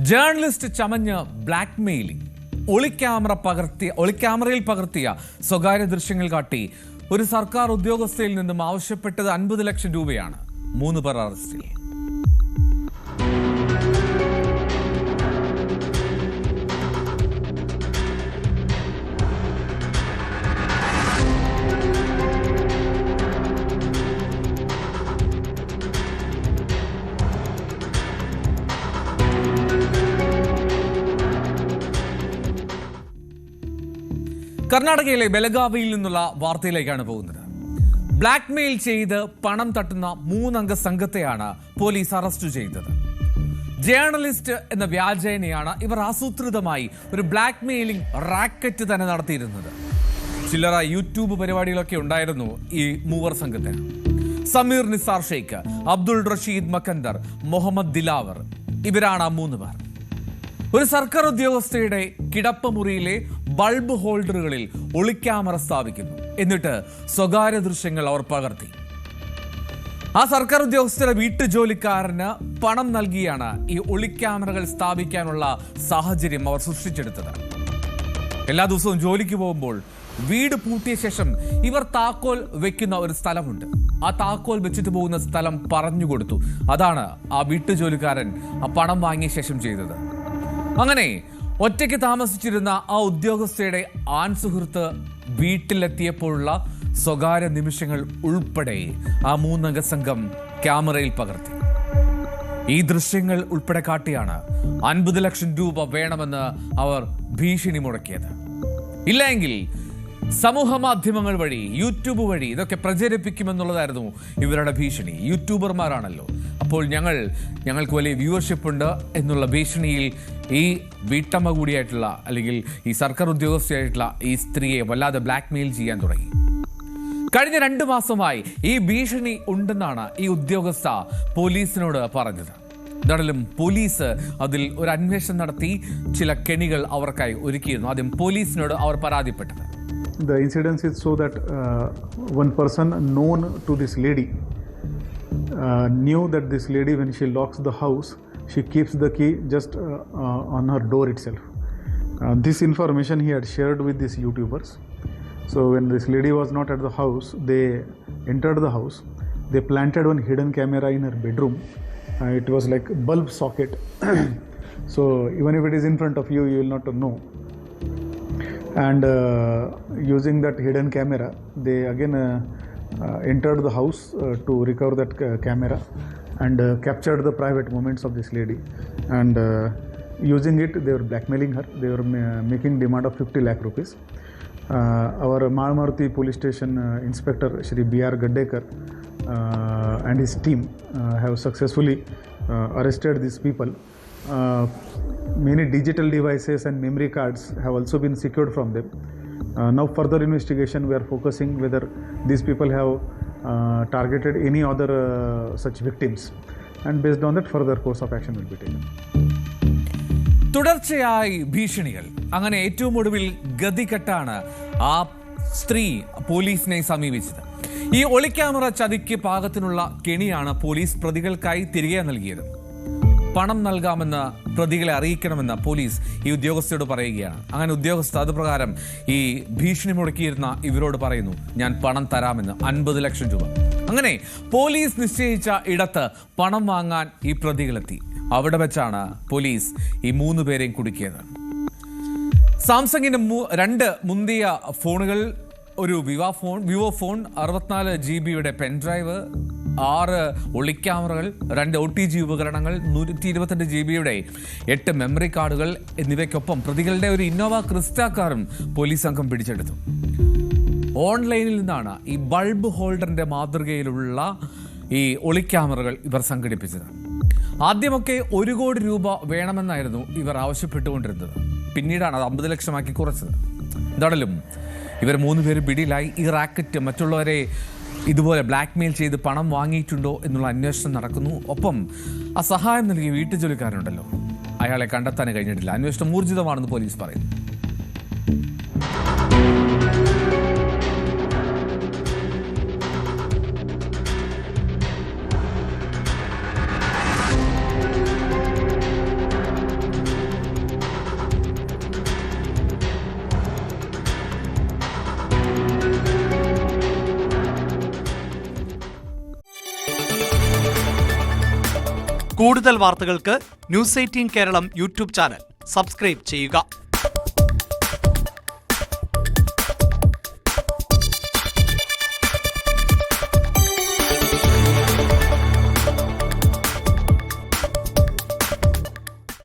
Journalist ചമഞ്ഞ് blackmailing. ഒളിക്യാമറയിൽ പകർത്തിയ സ്വകാര്യ ദൃശ്യങ്ങൾ കാട്ടി ഒരു സർക്കാർ ഉദ്യോഗസ്ഥയിൽ നിന്നും ആവശ്യപ്പെട്ടത് 50 ലക്ഷം രൂപയാണ്. 3 പേർ അറസ്റ്റിൽ. കർണാടകയിലെ ബെലഗാവിയിൽ നിന്നുള്ള വാർത്തയിലേക്കാണ് പോകുന്നത്. ബ്ലാക്ക്മെയിൽ ചെയ്ത് പണം തട്ടുന്ന 3 അംഗ സംഘത്തെയാണ് പോലീസ് അറസ്റ്റ് ചെയ്തത്. ജേർണലിസ്റ്റ് എന്ന വ്യാജേനയാണ് ഇവർ ആസൂത്രിതമായി ഒരു ബ്ലാക്ക്മെയിലിംഗ് റാക്കറ്റ് തന്നെ നടത്തിയിരുന്നത്. ചില്ലറ യൂട്യൂബ് പരിപാടികളൊക്കെ ഉണ്ടായിരുന്നു ഈ 3 സംഘത്തിന്. സമീർ നിസാർ ഷെയ്ഖ്, അബ്ദുൾ റഷീദ് മക്കന്ദർ, മുഹമ്മദ് ദിലാവർ, ഇവരാണ് 3 പേർ. ഒരു സർക്കാർ ഉദ്യോഗസ്ഥയുടെ കിടപ്പമുറിയിലെ ബൾബ് ഹോൾഡറുകളിൽ ഒളിക്യാമറ സ്ഥാപിക്കുന്നു. എന്നിട്ട് സ്വകാര്യ ദൃശ്യങ്ങൾ അവർ പകർത്തി. ആ സർക്കാർ ഉദ്യോഗസ്ഥരുടെ വീട്ടുജോലിക്കാരന് പണം നൽകിയാണ് ഈ ഒളിക്യാമറകൾ സ്ഥാപിക്കാനുള്ള സാഹചര്യം അവർ സൃഷ്ടിച്ചെടുത്തത്. എല്ലാ ദിവസവും ജോലിക്ക് പോകുമ്പോൾ വീട് പൂട്ടിയ ശേഷം ഇവർ താക്കോൽ വെക്കുന്ന ഒരു സ്ഥലമുണ്ട്. ആ താക്കോൽ വെച്ചിട്ട് പോകുന്ന സ്ഥലം പറഞ്ഞു കൊടുത്തു. അതാണ് ആ വീട്ടുജോലിക്കാരൻ ആ പണം വാങ്ങിയ ശേഷം ചെയ്തത്. അങ്ങനെ ഒറ്റയ്ക്ക് താമസിച്ചിരുന്ന ആ ഉദ്യോഗസ്ഥയുടെ ആൺസുഹൃത്ത് വീട്ടിലെത്തിയപ്പോഴുള്ള സ്വകാര്യ നിമിഷങ്ങൾ ഉൾപ്പെടെ ആ 3 അംഗ സംഘം ക്യാമറയിൽ പകർത്തി. ഈ ദൃശ്യങ്ങൾ ഉൾപ്പെടെ കാട്ടിയാണ് 50 ലക്ഷം രൂപ വേണമെന്ന് അവർ ഭീഷണി മുഴക്കിയത്. ഇല്ലെങ്കിൽ സമൂഹ മാധ്യമങ്ങൾ വഴി, യൂട്യൂബ് വഴി ഇതൊക്കെ പ്രചരിപ്പിക്കുമെന്നുള്ളതായിരുന്നു ഇവരുടെ ഭീഷണി. യൂട്യൂബർമാരാണല്ലോ, അപ്പോൾ ഞങ്ങൾക്ക് വലിയ വ്യൂവർഷിപ്പ് ഉണ്ട് എന്നുള്ള ഭീഷണിയിൽ ഈ വീട്ടമ്മ കൂടിയായിട്ടുള്ള അല്ലെങ്കിൽ ഈ സർക്കാർ ഉദ്യോഗസ്ഥയായിട്ടുള്ള ഈ സ്ത്രീയെ വല്ലാതെ ബ്ലാക്ക്മെയിൽ ചെയ്യാൻ തുടങ്ങി. കഴിഞ്ഞ 2 മാസമായി ഈ ഭീഷണി ഉണ്ടെന്നാണ് ഈ ഉദ്യോഗസ്ഥ പോലീസിനോട് പറഞ്ഞത്. എന്തായാലും പോലീസ് അതിൽ ഒരു അന്വേഷണം നടത്തി ചില കെണികൾ അവർക്കായി ഒരുക്കിയിരുന്നു. ആദ്യം പോലീസിനോട് അവർ പരാതിപ്പെട്ടത്. The incident is so that one person known to this lady knew that this lady, when she locks the house, she keeps the key just on her door itself. This information he had shared with these YouTubers. So when this lady was not at the house, they entered the house. They planted one hidden camera in her bedroom. It was like a bulb socket. So even if it is in front of you, you will not know. And using that hidden camera, they again entered the house to recover that camera and captured the private moments of this lady. And using it, they were blackmailing her. They were making demand of 50 lakh rupees. Our Malmarthi police station inspector Shri B.R. Gaddekar and his team have successfully arrested these people. Many digital devices and memory cards have also been secured from them. Now further investigation, we are focusing whether these people have targeted any other such victims, and based on that further course of action will be taken. തുടർച്ചയായി ഭീഷണികൾ. അങ്ങനെ ഏറ്റവും ഒടുവിൽ ഗതികെട്ടാണ് ആ സ്ത്രീ പോലീസിനെ സമീപിച്ചത്. ഈ ഒളിക്യാമറ ചതിക്ക് പാകത്തിനുള്ള കെണിയാണ് പോലീസ് പ്രതികൾക്കായി തിരികെ നൽകിയത്. പണം നൽകാമെന്ന് പ്രതികളെ അറിയിക്കണമെന്ന് പോലീസ് ഈ ഉദ്യോഗസ്ഥയോട് പറയുകയാണ്. അങ്ങനെ ഉദ്യോഗസ്ഥ അതുപ്രകാരം ഈ ഭീഷണി മുടക്കിയിരുന്ന ഇവരോട് പറയുന്നു, ഞാൻ പണം തരാമെന്ന്, 50 ലക്ഷം രൂപ. അങ്ങനെ പോലീസ് നിശ്ചയിച്ച ഇടത്ത് പണം വാങ്ങാൻ ഈ പ്രതികളെത്തി. അവിടെ വെച്ചാണ് പോലീസ് ഈ 3 പേരെയും കുടുക്കിയത്. സാംസങ്ങിന്റെ 2 മുന്തിയ ഫോണുകൾ, ഒരു Vivo phone, 64 GB pen drive, 6 ഒളിക്യാമറകൾ, 2 OTG ഉപകരണങ്ങൾ, 128 GB 8 മെമ്മറി കാർഡുകൾ എന്നിവയ്ക്കൊപ്പം പ്രതികളുടെ ഒരു ഇന്നോവ ക്രിസ്റ്റ കാറും പോലീസ് സംഘം പിടിച്ചെടുത്തു. ഓൺലൈനിൽ നിന്നാണ് ഈ ബൾബ് ഹോൾഡറിന്റെ മാതൃകയിലുള്ള ഈ ഒളിക്യാമറകൾ ഇവർ സംഘടിപ്പിച്ചത്. ആദ്യമൊക്കെ 1 കോടി രൂപ വേണമെന്നായിരുന്നു ഇവർ ആവശ്യപ്പെട്ടുകൊണ്ടിരുന്നത്. പിന്നീടാണ് അത് 50 ലക്ഷമാക്കി കുറച്ചത്. എന്താണെങ്കിലും ഇവർ 3 പേര് പിടിയിലായി. ഈ റാക്കറ്റ് മറ്റുള്ളവരെ ഇതുപോലെ ബ്ലാക്ക്മെയിൽ ചെയ്ത് പണം വാങ്ങിയിട്ടുണ്ടോ എന്നുള്ള അന്വേഷണം നടക്കുന്നു. ഒപ്പം ആ സഹായം നൽകിയ വീട്ടുജോലിക്കാരനുണ്ടല്ലോ, അയാളെ കണ്ടെത്താൻ കഴിഞ്ഞിട്ടില്ല. അന്വേഷണം ഊർജിതമാണെന്ന് പോലീസ് പറയുന്നു. കൂടുതൽ വാർത്തകൾക്ക് news 18 Keralam YouTube channel subscribe ചെയ്യുക.